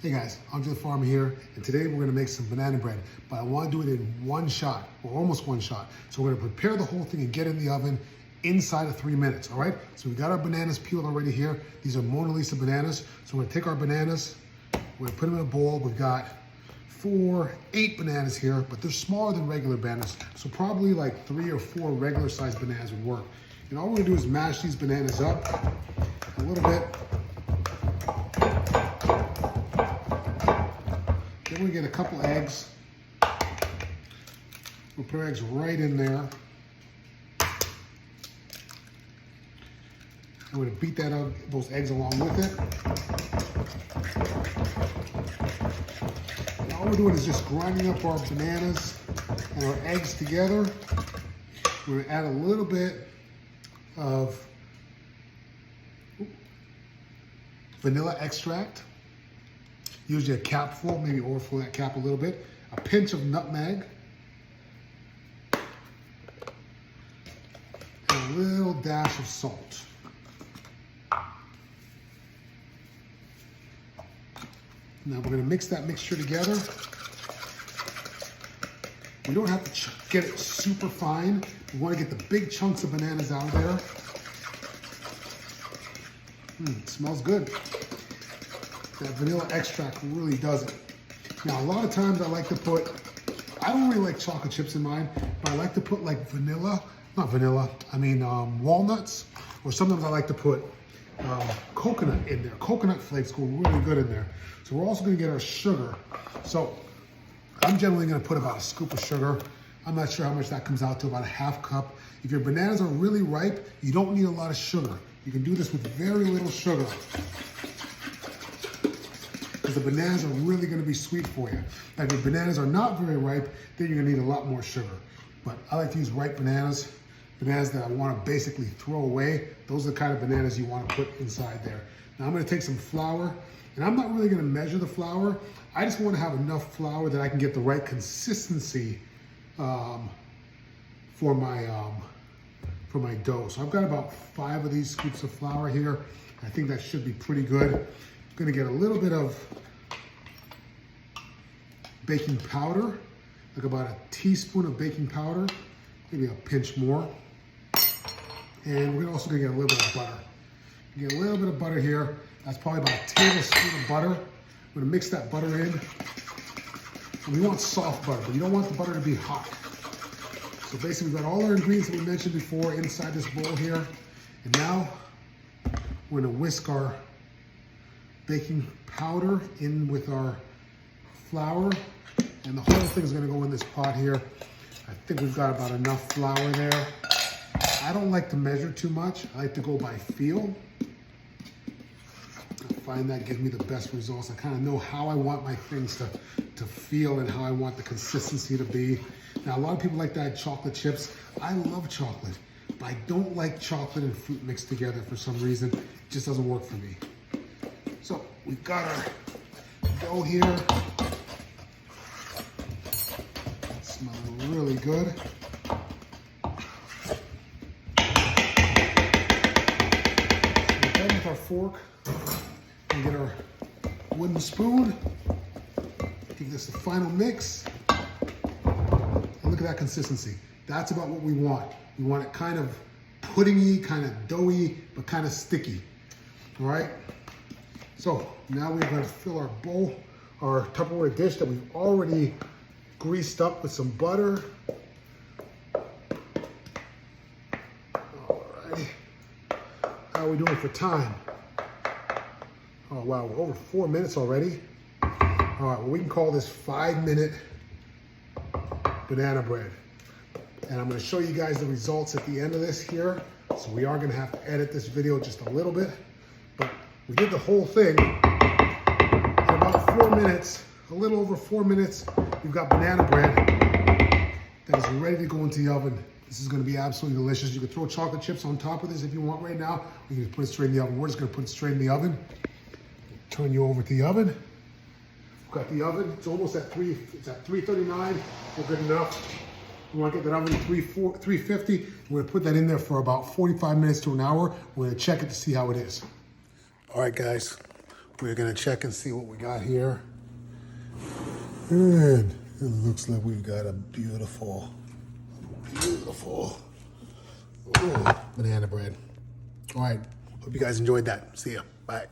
Hey guys, Andrethefarmer here, and today we're gonna make some banana bread, but I wanna do it in one shot, or almost one shot. So we're gonna prepare the whole thing and get it in the oven inside of 3 minutes, all right? So we've got our bananas peeled already here. These are Mona Lisa bananas. So we're gonna take our bananas, we're gonna put them in a bowl. We've got 8 bananas here, but they're smaller than regular bananas. So probably like 3 or 4 regular sized bananas would work. And all we're gonna do is mash these bananas up a little bit. Then we get a couple eggs. We'll put our eggs right in there. I'm going to beat that up, those eggs along with it. And all we're doing is just grinding up our bananas and our eggs together. We're going to add a little bit of vanilla extract. Usually a cap full, maybe overflow that cap a little bit. A pinch of nutmeg. And a little dash of salt. Now we're gonna mix that mixture together. We don't have to get it super fine. We wanna get the big chunks of bananas out of there. It smells good. That vanilla extract really does it. Now, a lot of times I don't really like chocolate chips in mine, but I like to put like walnuts, or sometimes I like to put coconut in there. Coconut flakes go really good in there. So we're also gonna get our sugar. So I'm generally gonna put about a scoop of sugar. I'm not sure how much that comes out to, about a half cup. If your bananas are really ripe, you don't need a lot of sugar. You can do this with very little sugar, because the bananas are really gonna be sweet for you. Now, if your bananas are not very ripe, then you're gonna need a lot more sugar. But I like to use ripe bananas, bananas that I wanna basically throw away. Those are the kind of bananas you wanna put inside there. Now I'm gonna take some flour, and I'm not really gonna measure the flour. I just wanna have enough flour that I can get the right consistency for my dough. So I've got about 5 of these scoops of flour here. I think that should be pretty good. I'm gonna get a little bit of baking powder, like about a teaspoon of baking powder, maybe a pinch more. And we're also gonna get a little bit of butter. Get a little bit of butter here. That's probably about a tablespoon of butter. We're gonna mix that butter in. And we want soft butter, but you don't want the butter to be hot. So basically we've got all our ingredients that we mentioned before inside this bowl here. And now we're gonna whisk our baking powder in with our flour, and the whole thing's gonna go in this pot here. I think we've got about enough flour there. I don't like to measure too much. I like to go by feel. I find that gives me the best results. I kind of know how I want my things to feel and how I want the consistency to be. Now, a lot of people like to add chocolate chips. I love chocolate, but I don't like chocolate and fruit mixed together for some reason. It just doesn't work for me. So we've got our dough here. It's smelling really good. We're done with our fork. We get our wooden spoon. Give this the final mix. And look at that consistency. That's about what we want. We want it kind of puddingy, kind of doughy, but kind of sticky. All right? So now we're going to fill our bowl, our Tupperware dish that we've already greased up with some butter. All right. How are we doing for time? Oh wow, we're over 4 minutes already. All right, well, we can call this 5-minute banana bread. And I'm gonna show you guys the results at the end of this here. So we are gonna have to edit this video just a little bit, but we did the whole thing in about 4 minutes, a little over 4 minutes. We've got banana bread that is ready to go into the oven. This is gonna be absolutely delicious. You can throw chocolate chips on top of this if you want right now. You can put it straight in the oven. We're just gonna put it straight in the oven. Turn you over to the oven. We've got the oven. It's almost at 339. We're good enough. We want to get that oven to 350. We're going to put that in there for about 45 minutes to an hour. We're going to check it to see how it is. All right, guys. We're gonna check and see what we got here. And it looks like we've got a beautiful banana bread. All right, hope you guys enjoyed that. See ya, bye.